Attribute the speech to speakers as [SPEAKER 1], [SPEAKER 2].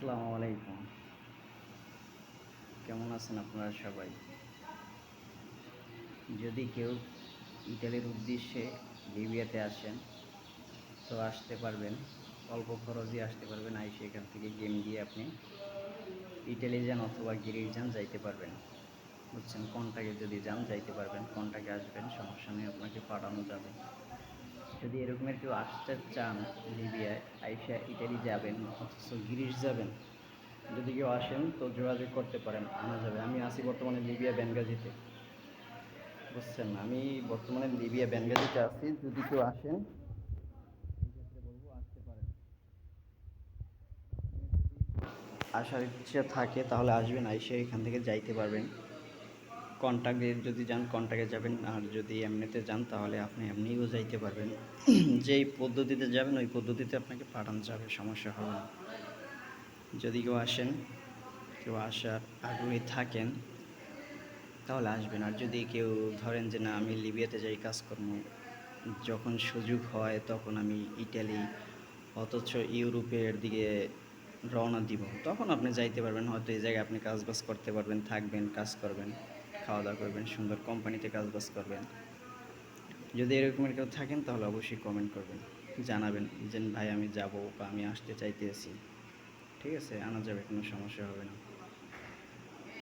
[SPEAKER 1] আসসালামু আলাইকুম। কেমন আছেন আপনারা সবাই? যদি কেউ ইতালির উদ্দেশ্যে লিবিয়াতে আসেন তো আসতে পারবেন, অল্প খরচে আসতে পারবেন। আইসে এখান থেকে গেম দিয়ে আপনি ইটালি যান অথবা গ্রিস যান, যাইতে পারবেন। বুঝছেন? কন্টাকে যদি যান যাইতে পারবেন, কন্টাকে আসবেন, সমস্যা নেই, আপনাকে পাঠানো যাবে। যদি এরকমের কেউ আসতে চান লিবিয়ায়, আইসা ইটালি যাবেন অথচ গ্রিস যাবেন, যদি কেউ আসেন তো যোগাযোগ করতে পারেন, আনা যাবে। আমি আছি বর্তমানে লিবিয়া বেনগাজিতে। বুঝছেন? আমি বর্তমানে লিবিয়া বেনগাজিতে আছি। যদি কেউ আসেন এই ক্ষেত্রে বলবো আসতে পারেন। আসার ইচ্ছা থাকে তাহলে আসবেন, আইসে এখান থেকে যাইতে পারবেন। কন্টাক্টে যদি যান কন্টাক্টে যাবেন, আর যদি এমনিতে যান তাহলে আপনি এমনিও যাইতে পারবেন। যেই পদ্ধতিতে যাবেন ওই পদ্ধতিতে আপনাকে পাঠানো যাবে, সমস্যা হবে না। যদি কেউ আসেন, কেউ আসার আগ্রহী থাকেন তাহলে আসবেন। আর যদি কেউ ধরেন যে না আমি লিবিয়াতে যাই কাজকর্ম, যখন সুযোগ হয় তখন আমি ইটালি অথচ ইউরোপের দিকে রওনা দিব, তখন আপনি যাইতে পারবেন। হয়তো এই জায়গায় আপনি কাজবাজ করতে পারবেন, থাকবেন, কাজ করবেন, খাওয়া দাওয়া করবেন, সুন্দর কোম্পানিতে কাজবাজ করবেন। যদি এরকমের কেউ থাকেন তাহলে অবশ্যই কমেন্ট করবেন, জানাবেন যে ভাই আমি যাব বা আমি আসতে চাইতেছি। ঠিক আছে, আনা যাবে, কোনো সমস্যা হবে না।